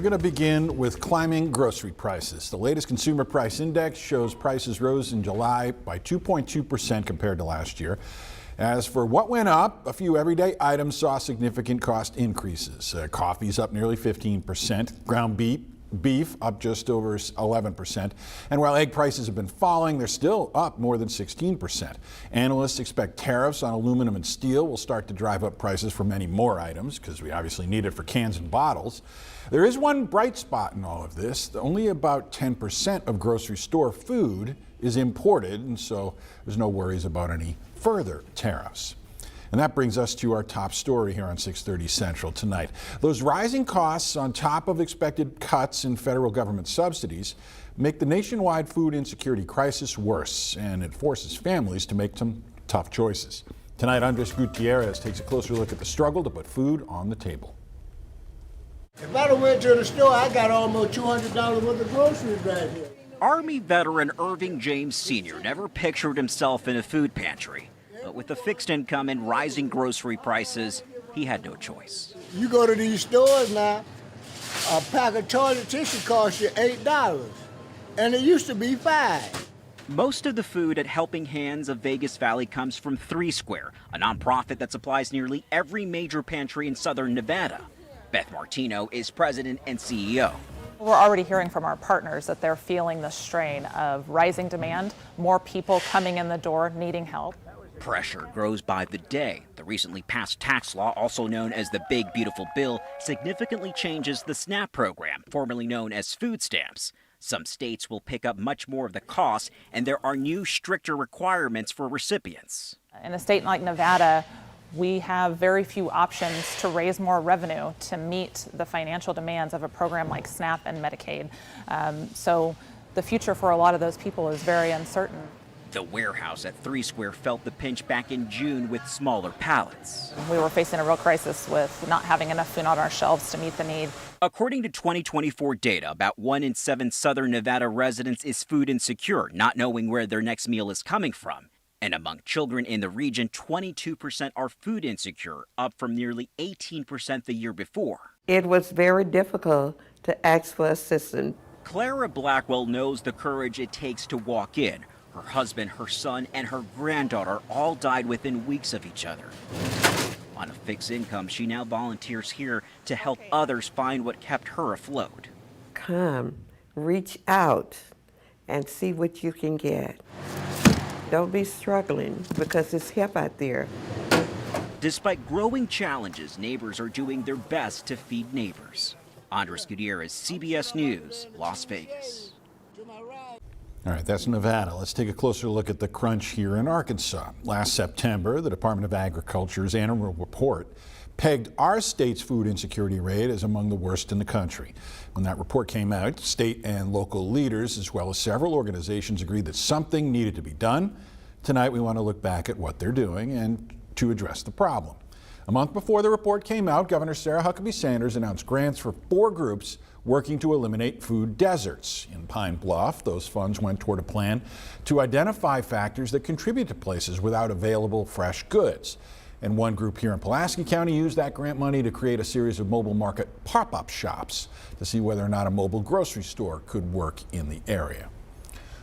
We're going to begin with climbing grocery prices. The latest consumer price index shows prices rose in July by 2.2% compared to last year. As for what went up, a few everyday items saw significant cost increases. Coffee's up nearly 15%, ground beef up just over 11%. And while egg prices have been falling, they're still up more than 16%. Analysts expect tariffs on aluminum and steel will start to drive up prices for many more items because we obviously need it for cans and bottles. There is one bright spot in all of this. Only about 10% of grocery store food is imported, and so there's no worries about any further tariffs. And that brings us to our top story here on 6:30 Central tonight. Those rising costs on top of expected cuts in federal government subsidies make the nationwide food insecurity crisis worse, and it forces families to make some tough choices. Tonight, Andres Gutierrez takes a closer look at the struggle to put food on the table. If I'd have went to the store, I got almost $200 worth of groceries right here. Army veteran Irving James Sr. never pictured himself in a food pantry. But with a fixed income and rising grocery prices, he had no choice. You go to these stores now, a pack of toilet tissue costs you $8, and it used to be $5. Most of the food at Helping Hands of Vegas Valley comes from 3 Square, a nonprofit that supplies nearly every major pantry in southern Nevada. Beth Martino is president and CEO. We're already hearing from our partners that they're feeling the strain of rising demand, more people coming in the door needing help. Pressure grows by the day. The recently passed tax law, also known as the Big Beautiful Bill, significantly changes the SNAP program, formerly known as food stamps. Some states will pick up much more of the cost, and there are new, stricter requirements for recipients. In a state like Nevada, we have very few options to raise more revenue to meet the financial demands of a program like SNAP and Medicaid. So the future for a lot of those people is very uncertain. The warehouse at 3 Square felt the pinch back in June with smaller pallets. We were facing a real crisis with not having enough food on our shelves to meet the need. According to 2024 data, about 1 in 7 southern Nevada residents is food insecure, not knowing where their next meal is coming from. And among children in the region, 22% are food insecure, up from nearly 18% the year before. It was very difficult to ask for assistance. Clara Blackwell knows the courage it takes to walk in. Her husband, her son, and her granddaughter all died within weeks of each other. On a fixed income, she now volunteers here to help others find what kept her afloat. Come, reach out and see what you can get. Don't be struggling because it's help out there. Despite growing challenges, neighbors are doing their best to feed neighbors. Andres Gutierrez, CBS News, Las Vegas. All right, that's Nevada. Let's take a closer look at the crunch here in Arkansas. Last September, the Department of Agriculture's annual report pegged our state's food insecurity rate as among the worst in the country. When that report came out, state and local leaders, as well as several organizations, agreed that something needed to be done. Tonight, we want to look back at what they're doing and to address the problem. A month before the report came out, Governor Sarah Huckabee Sanders announced grants for 4 groups working to eliminate food deserts. In Pine Bluff, those funds went toward a plan to identify factors that contribute to places without available fresh goods. And one group here in Pulaski County used that grant money to create a series of mobile market pop-up shops to see whether or not a mobile grocery store could work in the area.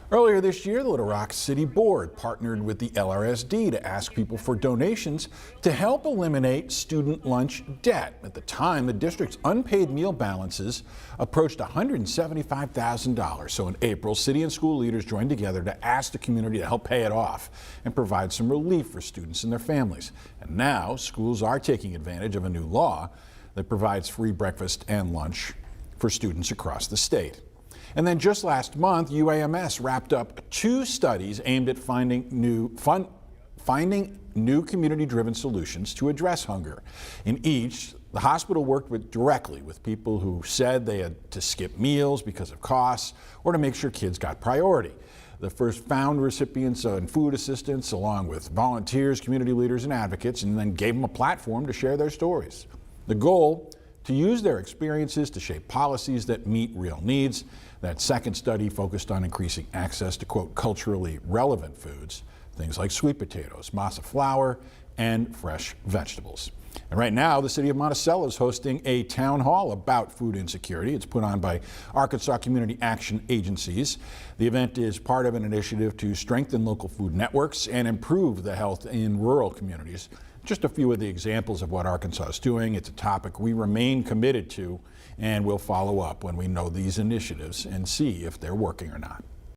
Earlier this year, the Little Rock City Board partnered with the LRSD to ask people for donations to help eliminate student lunch debt. At the time, the district's unpaid meal balances approached $175,000. So in April, city and school leaders joined together to ask the community to help pay it off and provide some relief for students and their families. And now, schools are taking advantage of a new law that provides free breakfast and lunch for students across the state. And then just last month, UAMS wrapped up 2 studies aimed at finding new community-driven solutions to address hunger. In each, the hospital worked directly with people who said they had to skip meals because of costs or to make sure kids got priority. The first found recipients and food assistants along with volunteers, community leaders, and advocates, and then gave them a platform to share their stories. The goal, to use their experiences to shape policies that meet real needs. That second study focused on increasing access to, quote, culturally relevant foods, things like sweet potatoes, masa flour, and fresh vegetables. And right now, the city of Monticello is hosting a town hall about food insecurity. It's put on by Arkansas Community Action Agencies. The event is part of an initiative to strengthen local food networks and improve the health in rural communities. Just a few of the examples of what Arkansas is doing. It's a topic we remain committed to, and we'll follow up when we know these initiatives and see if they're working or not.